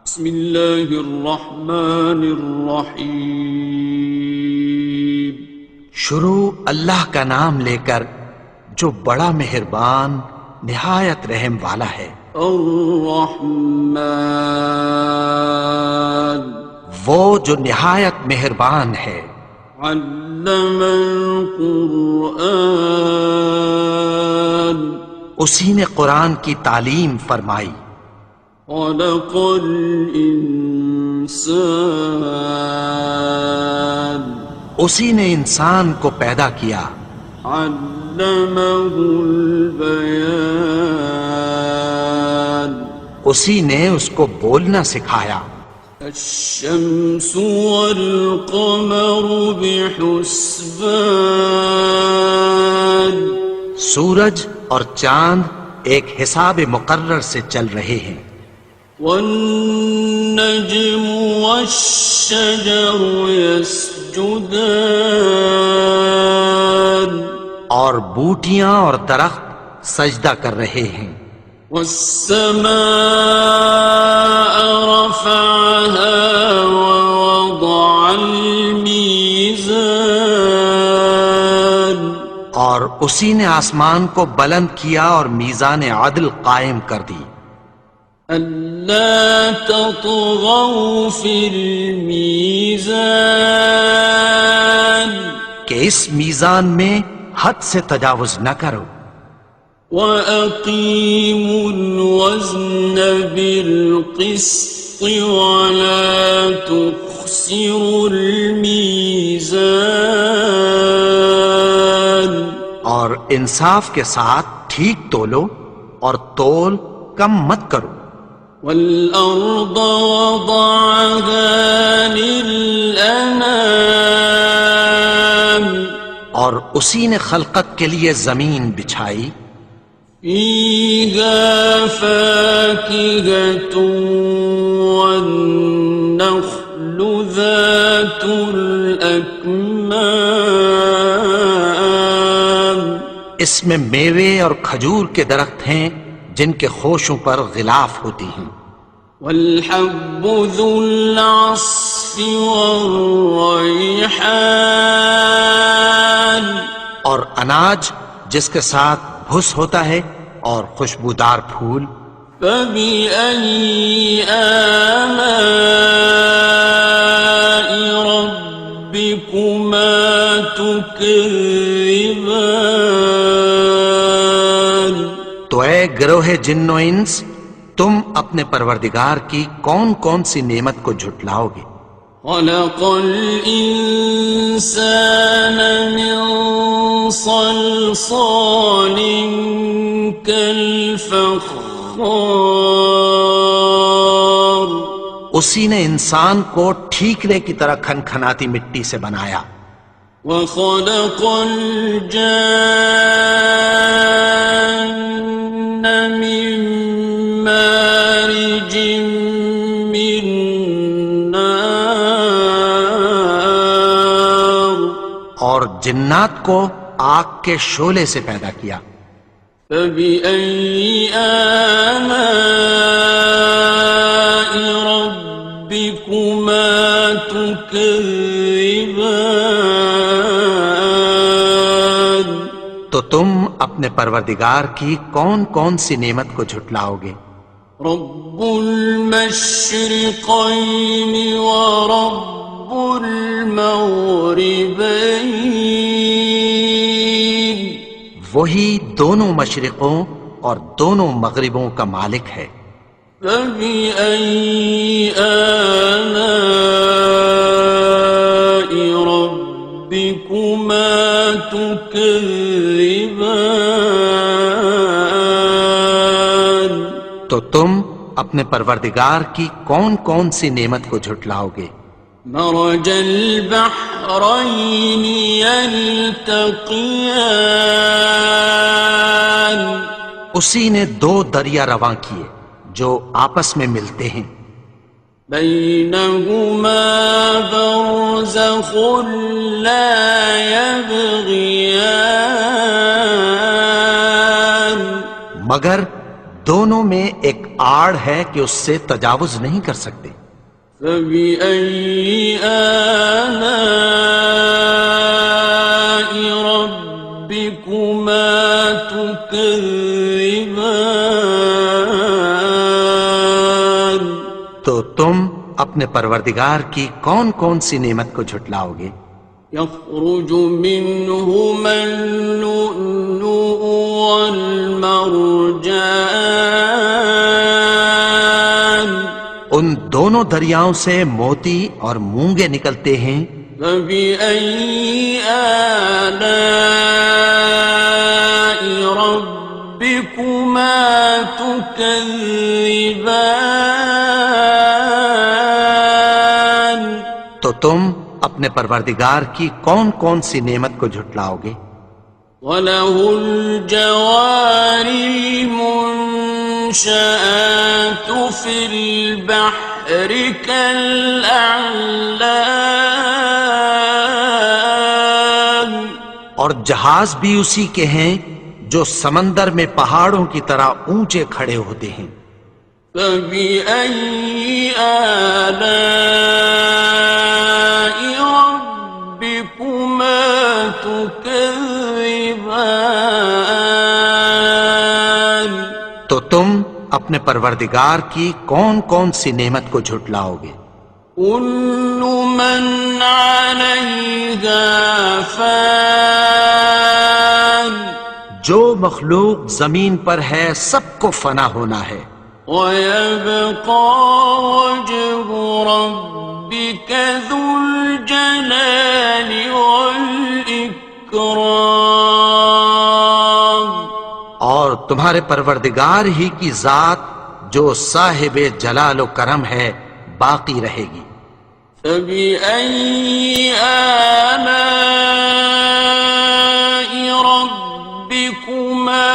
بسم اللہ الرحمن الرحیم. شروع اللہ کا نام لے کر جو بڑا مہربان نہایت رحم والا ہے. الرحمن وہ جو نہایت مہربان ہے. علم القرآن اسی نے قرآن کی تعلیم فرمائی. خلق الانسان اسی نے انسان کو پیدا کیا. علمہ البیان اسی نے اس کو بولنا سکھایا. الشمس والقمر بحسبان سورج اور چاند ایک حساب مقرر سے چل رہے ہیں. والنجم والشجر يسجدان اور بوٹیاں اور درخت سجدہ کر رہے ہیں. والسماء رفعها ووضع الميزان اور اسی نے آسمان کو بلند کیا اور میزان عدل قائم کر دی. ألا تطغوا في الميزان کہ اس میزان میں حد سے تجاوز نہ کرو. وَأَقِيمُوا الْوَزْنَ بِالْقِسْطِ وَلَا تُخْسِرُوا الْمِيزَانَ اور انصاف کے ساتھ ٹھیک تولو اور تول کم مت کرو. وَالْأَرْضَ وَضَعَهَا لِلْأَنَامِ اور اسی نے خلقت کے لیے زمین بچھائی. فِيهَا فَاكِهَةٌ وَالنَّخْلُ ذَاتُ الْأَكْمَامِ اس میں میوے اور کھجور کے درخت ہیں جن کے خوشوں پر غلاف ہوتی ہیں. وَالْحَبُّ ذُو الْعَصْفِ وَالرَّيْحَانِ اور اناج جس کے ساتھ بھس ہوتا ہے اور خوشبودار پھول. فَبِأَيِّ آلَاءِ رَبِّكُمَا تُكَذِّبَانِ تو اے گروہ جن و انس تم اپنے پروردگار کی کون کون سی نعمت کو جھٹلاؤ گے. خَلَقَ الْإِنسَانَ مِنْ صَلْصَالٍ كَالْفَخَّارِ اسی نے انسان کو ٹھیکرے کی طرح کھنکھناتی مٹی سے بنایا. وَخَلَقَ الْجَانَّ مِن مَّارِجٍ مِّن نَّارٍ اور جنات کو آگ کے شعلے سے پیدا کیا. فَبِأَيِّ آلَاءِ رَبِّكُمَا تُكَذِّبَانِ تو تم اپنے پروردگار کی کون کون سی نعمت کو جھٹلاؤ گے. رب المشرقين ورب المغربين وہی دونوں مشرقوں اور دونوں مغربوں کا مالک ہے. فبأي آلاء ربكما تكذبان تو تم اپنے پروردگار کی کون کون سی نعمت کو جھٹلاؤ گے. مرج البحرين يلتقيان اسی نے دو دریا رواں کیے جو آپس میں ملتے ہیں. بينهما برزخ لا يبغيان مگر دونوں میں ایک آڑ ہے کہ اس سے تجاوز نہیں کر سکتے۔ فبأي آلاء ربكما تكذبان؟ تو تم اپنے پروردگار کی کون کون سی نعمت کو جھٹلاؤ گے؟ يخرج منهما اللؤلؤ والمرجان ان دونوں دریاؤں سے موتی اور مونگے نکلتے ہیں۔ فبأي آلاء ربكما تكذبان؟ تو تم اپنے پروردگار کی کون کون سی نعمت کو جھٹلاؤ گے؟ وَلَهُ الْجَوَارِ الْمُنشَآتُ فِي الْبَحْرِ كَالْأَعْلَامِ، اور جہاز بھی اسی کے ہیں جو سمندر میں پہاڑوں کی طرح اونچے کھڑے ہوتے ہیں۔ فَبِأَيِّ آلَاءِ رَبِّكُمَا تُكَذِّبَانِ؟ تو تم اپنے پروردگار کی کون کون سی نعمت کو جھٹلاؤ گے؟ كُلُّ مَنْ عَلَيْهَا فَانٍ، جو مخلوق زمین پر ہے سب کو فنا ہونا ہے۔ وَيَبْقَى وَجْهُ رَبِّكَ ذُو الْجَلَالِ وَالْإِكْرَامِ، اور تمہارے پروردگار ہی کی ذات جو صاحب جلال و کرم ہے باقی رہے گی۔ فَبِأَيِّ آلَاءِ رَبِّكُمَا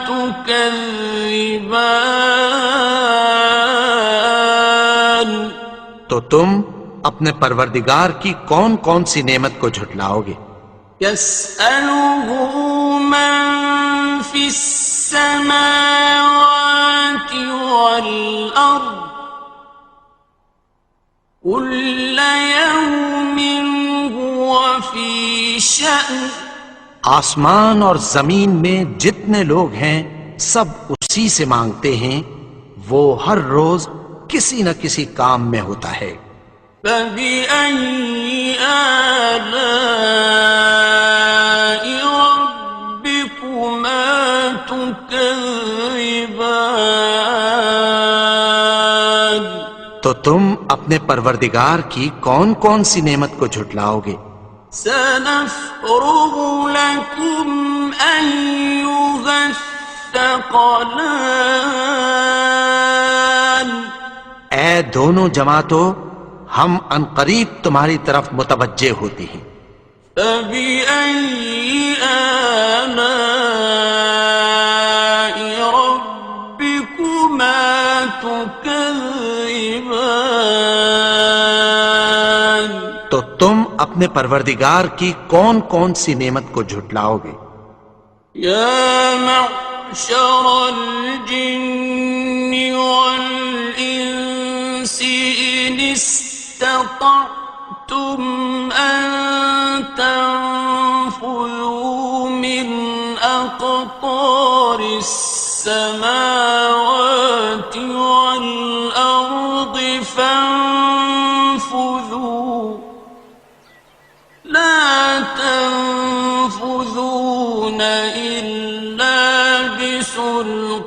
تُكَذِّبَانِ؟ تو تم اپنے پروردگار کی کون کون سی نعمت کو جھٹلاؤ گے؟ يَسْأَلُهُ مَن فِي السَّمَاوَاتِ وَالْأَرْضِ كُلَّ يَوْمٍ هُوَ فِي شَأْنٍ، آسمان اور زمین میں جتنے لوگ ہیں سب اسی سے مانگتے ہیں، وہ ہر روز کسی نہ کسی کام میں ہوتا ہے۔ فَبِأَيِّ آلَاءِ رَبِّكُمَا تُكَذِّبَانِ؟ تو تم اپنے پروردگار کی کون کون سی نعمت کو جھٹلاؤ گے؟ سَنَفْرُغُ لَكُمْ أَيُّهَ الثَّقَلَانِ؟ اے دونوں جماعتوں، ہم عنقریب تمہاری طرف متوجہ ہوتے ہیں۔ فَبِأَيِّ آلَاءِ رَبِّكُمَا تُكَذِّبَانِ؟ تو تم اپنے پروردگار کی کون کون سی نعمت کو جھٹلاؤ گے؟ يَا مَعْشَرَ الْجِنِّ وَالْإِنسِ إِنِ اسْتَطَعْتُمْ أَن تَنفُذُوا مِنْ أَقْطَارِ السَّمَاوَاتِ وَالْأَرْضِ فَانفُذُوا لَا تَنفُذُونَ إِلَّا بِسُلْطَانٍ۔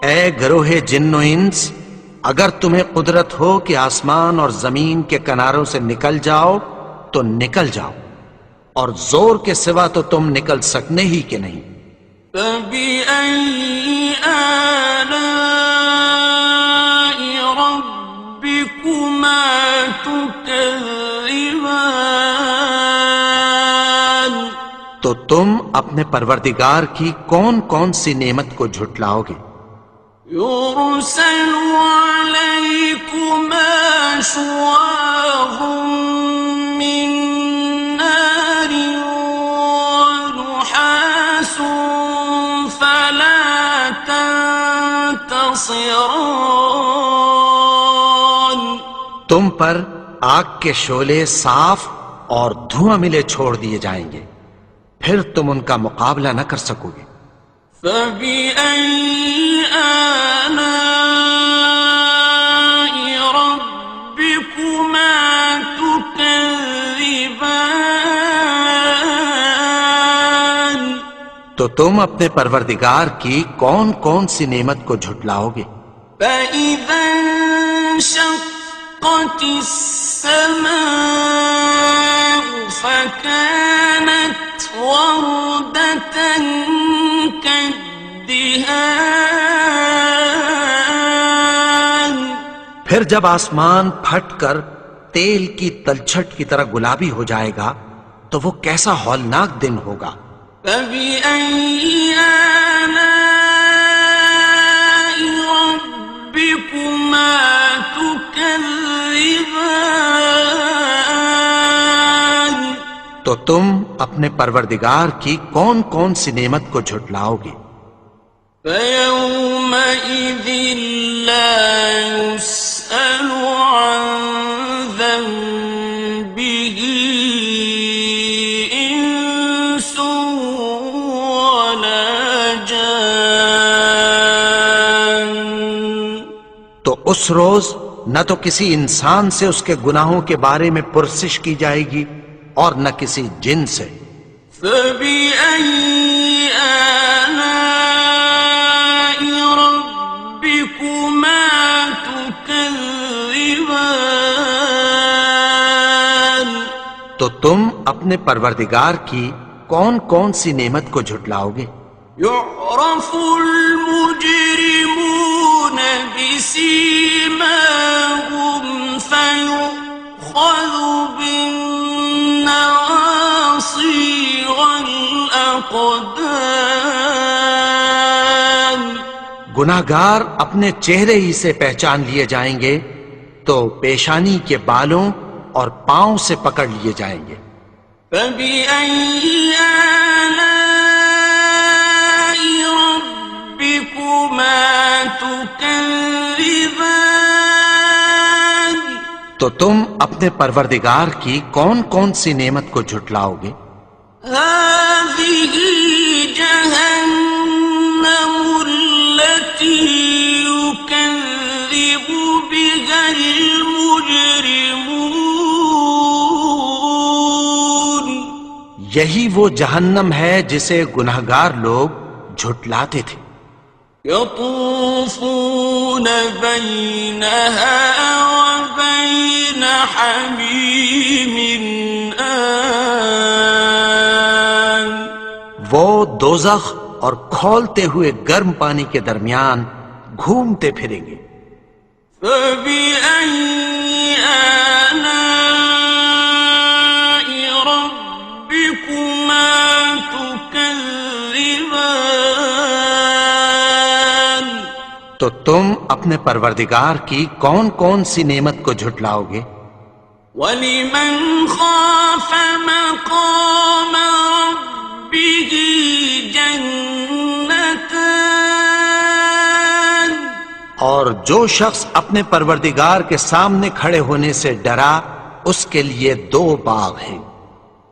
اے گروہ جن و انس، اگر تمہیں قدرت ہو کہ آسمان اور زمین کے کناروں سے نکل جاؤ تو نکل جاؤ، اور زور کے سوا تو تم نکل سکنے ہی کہ نہیں۔ فَبِأَيِّ آلَاءِ رَبِّكُمَا تُكَذِّبَانِ؟ تو تم اپنے پروردگار کی کون کون سی نعمت کو جھٹلاؤ گے؟ يُرْسَلُ عَلَيْكُمَا شُوَاظٌ مِّن نَّارٍ وَنُحَاسٌ فَلَا خاسران. تم پر آگ کے شعلے صاف اور دھواں ملے چھوڑ دیے جائیں گے، پھر تم ان کا مقابلہ نہ کر سکو گے۔ فبأي آلاء ربكما تكذبان. تو تم اپنے پروردگار کی کون کون سی نعمت کو جھٹلاؤ گے؟ فإذا انشقت السماء فكانت وردة كالدهان. پھر جب آسمان پھٹ کر تیل کی تلچھٹ کی طرح گلابی ہو جائے گا تو وہ کیسا ہولناک دن ہوگا۔ فبأي آلاء ربكما تكذبان. تو تم اپنے پروردگار کی کون کون سی نعمت کو جھٹلاؤ گے؟ فيومئذ لا يسأل عن ذنبه إنس ولا جان. تو اس روز نہ تو کسی انسان سے اس کے گناہوں کے بارے میں پرسش کی جائے گی اور نہ کسی جن سے۔ فبأي آلاء ربكما تكذبان. تو تم اپنے پروردگار کی کون کون سی نعمت کو جھٹلاؤ گے؟ يعرف المجرمون بسيماهم فيؤخذ بالنواصي والأقدام. گناہگار اپنے چہرے ہی سے پہچان لیے جائیں گے تو پیشانی کے بالوں اور پاؤں سے پکڑ لیے جائیں گے۔ فبأي آلاء ربكما تكذبان. تو تم اپنے پروردگار کی کون کون سی نعمت کو جھٹلاؤ گے؟ هذه جهنم التي يكذب بها المجرمون. یہی وہ جہنم ہے جسے گناہگار لوگ جھٹلاتے تھے۔ يطوفون بينها وبين حميم آن. وہ دوزخ اور کھولتے ہوئے گرم پانی کے درمیان گھومتے پھریں گے۔ فبأي آلاء ربكما تكذبان. تو تم اپنے پروردگار کی کون کون سی نعمت کو جھٹلاؤ گے؟ وَلِمَنْ خَافَ مَقَامَ رَبِّهِ جَنَّتَانِ. اور جو شخص اپنے پروردگار کے سامنے کھڑے ہونے سے ڈرا اس کے لیے دو باغ ہیں۔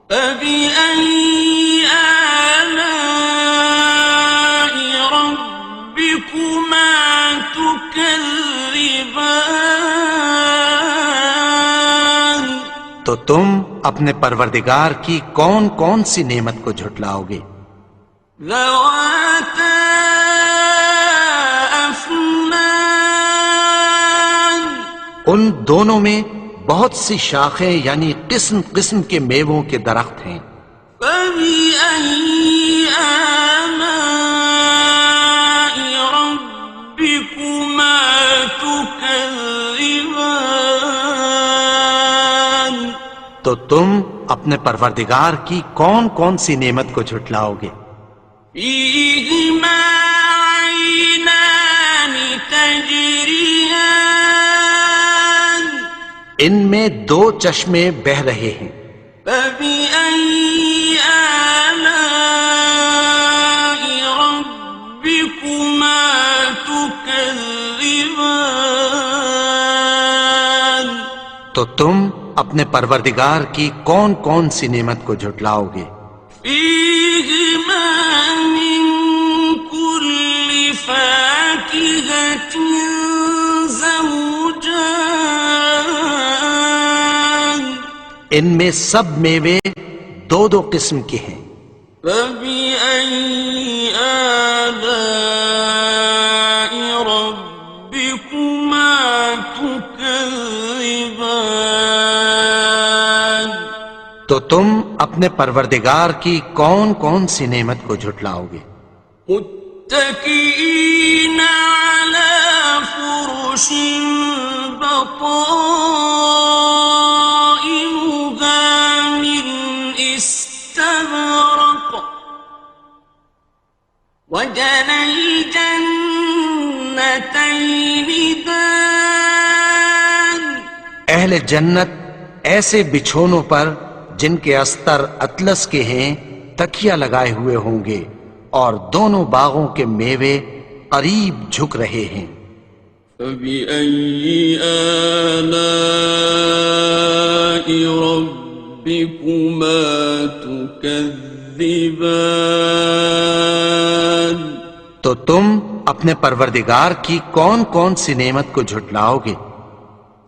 فَبِأَيِّ آلَاءِ رَبِّكُمَا تُكَذِّبَانِ. تو تم اپنے پروردگار کی کون کون سی نعمت کو جھٹلاؤ گے؟ ذَوَاتَا أَفْنَانٍ. ان دونوں میں بہت سی شاخیں یعنی قسم قسم کے میووں کے درخت ہیں۔ فَبِأَيِّ آلَاءِ رَبِّكُمَا تُكَذِّبَانِ. تو تم اپنے پروردگار کی کون کون سی نعمت کو جھٹلاؤ گے؟ فِيهِمَا عَيْنَانِ تَجْرِيَانِ. ان میں دو چشمے بہہ رہے ہیں۔ فَبِأَيِّ آلَاءِ رَبِّكُمَا تُكَذِّبَانِ. تم اپنے پروردگار کی کون کون سی نعمت کو جھٹلاؤ گے؟ فيهما من كل فاكهة زوجان ان میں سب میوے دو دو قسم کے ہیں۔ فبأي آلاء ربكما تكذبان تو تم اپنے پروردگار کی کون کون سی نعمت کو جھٹلاؤ گے؟ متكئين على فرش بطائنها من استبرق وجنى الجنتين دان اہل جنت ایسے بچھونوں پر جن کے استر اطلس کے ہیں تکیہ لگائے ہوئے ہوں گے، اور دونوں باغوں کے میوے قریب جھک رہے ہیں۔ فبأي آلاء ربكما تكذبان تو تم اپنے پروردگار کی کون کون سی نعمت کو جھٹلاؤ گے؟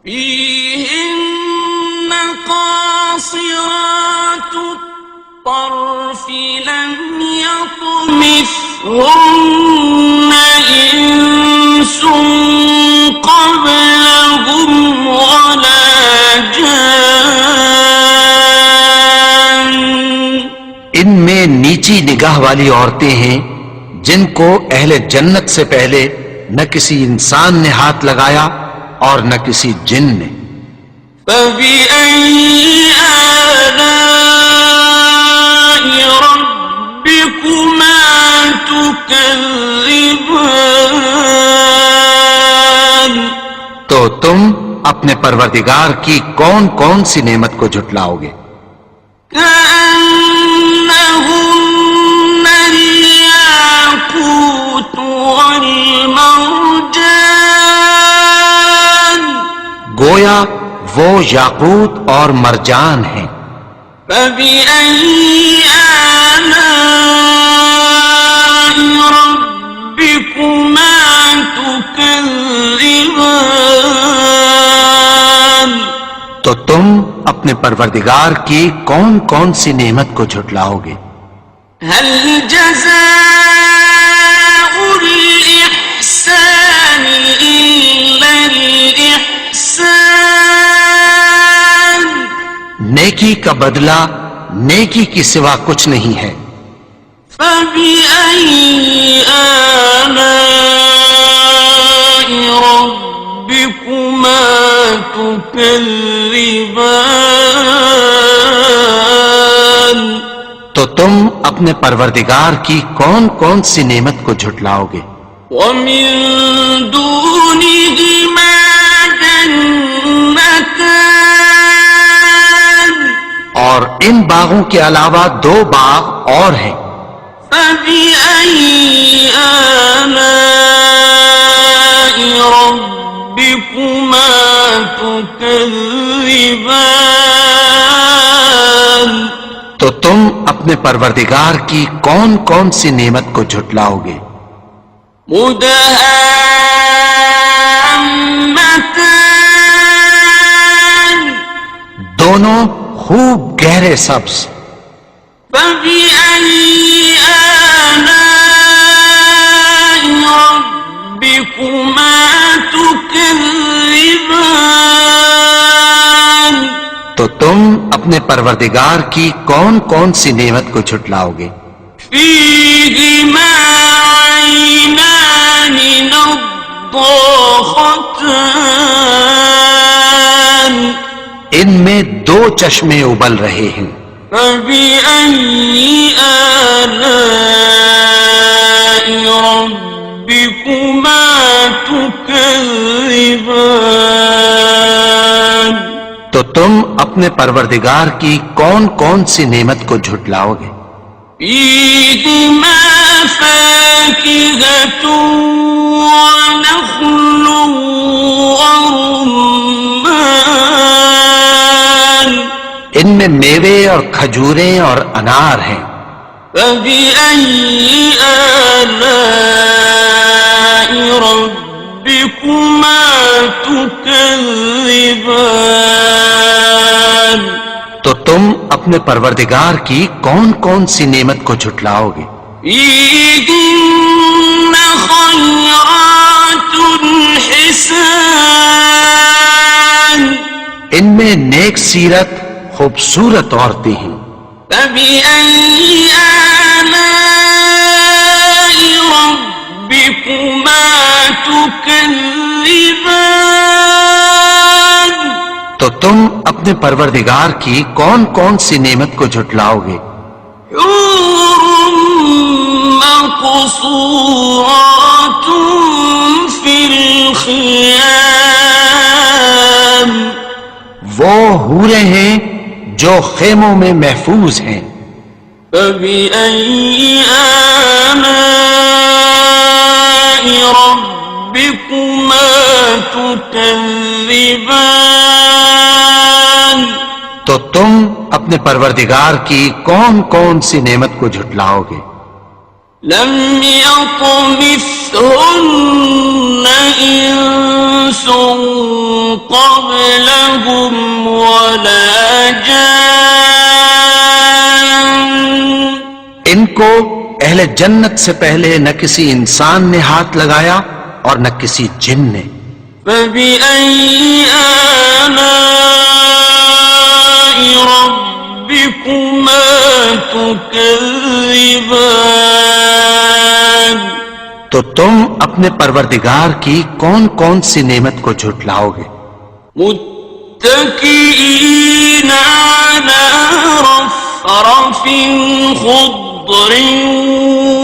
فيهن قاصرات الطرف لم يطمثهن إنس قبلهم ولا جان ان میں نیچی نگاہ والی عورتیں ہیں جن کو اہل جنت سے پہلے نہ کسی انسان نے ہاتھ لگایا اور نہ کسی جن نے۔ فبأي آلاء ربكما تكذبان تو تم اپنے پروردگار کی کون کون سی نعمت کو جھٹلاؤ گے؟ كأنهن الياقوت والمرجان گویا وہ یاقوت اور مرجان ہیں۔ فبأي آلاء ربكما تكذبان تو تم اپنے پروردگار کی کون کون سی نعمت کو جھٹلاؤ گے؟ هل جزاء الإحسان إلا الإحسان نیکی کا بدلہ نیکی کی سوا کچھ نہیں ہے۔ فبأي آلاء ربكما تكذبان تو تم اپنے پروردگار کی کون کون سی نعمت کو جھٹلاؤ گے؟ ومن دونهما جنتان اور ان باغوں کے علاوہ دو باغ اور ہیں۔ فبأي آلاء ربكما تكذبان تو تم اپنے پروردگار کی کون کون سی نعمت کو جھٹلاؤ گے؟ مدهامتان دونوں خوب گہرے سبز۔ فبأي آلاء ربكما تكذبان تو تم اپنے پروردگار کی کون کون سی نعمت کو جھٹلاؤ گے؟ فيهما عينان نضاختان ان میں دو چشمے ابل رہے ہیں۔ فبأي آلاء ربكما تكذبان تو تم اپنے پروردگار کی کون کون سی نعمت کو جھٹلاؤ گے؟ فيهما فاكهة ونخل ورمان میں میوے اور کھجوریں اور انار ہیں. فبأي آلاء ربكما تكذبان. تو تم اپنے پروردگار کی کون کون سی نعمت کو جھٹلاؤ گے؟ فيهن خيرات حسان. ان میں نیک سیرت خوبصورت عورتیں ہیں. فبأي آلاء ربكما تكذبان. تو تم اپنے پروردگار کی کون کون سی نعمت کو جھٹلاؤ گے؟ حور مقصورات في الخيام. وہ حوریں ہیں جو خیموں میں محفوظ ہیں. فبأي آلاء ربكما تكذبان. تو تم اپنے پروردگار کی کون کون سی نعمت کو جھٹلاؤ گے؟ لم يطمثهن إنس قبلهم ولا جان. ان کو اہل جنت سے پہلے نہ کسی انسان نے ہاتھ لگایا اور نہ کسی جن نے. فبأي آلاء ربكما تكذبان. تو تم اپنے پروردگار کی کون کون سی نعمت کو جھٹلاؤ گے؟ متكئين على رفرف خضر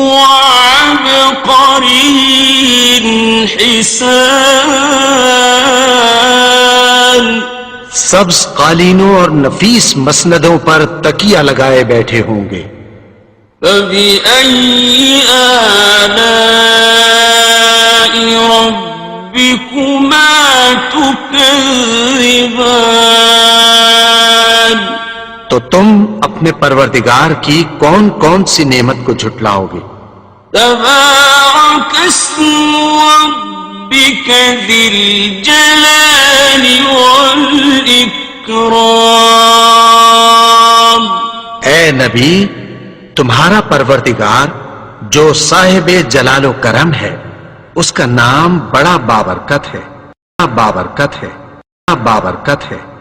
وعبقري حسان. سبز قالینوں اور نفیس مسندوں پر تکیہ لگائے بیٹھے ہوں گے. فبأي آلاء ربكما تكذبان. تو تم اپنے پروردگار کی کون کون سی نعمت کو جھٹلاؤ گے؟ تبارك اسم ربك ذي الجلال والإكرام. اے نبی، تمہارا پروردگار جو صاحب جلال و کرم ہے، اس کا نام بڑا بابرکت ہے، بابرکت ہے، بابرکت ہے.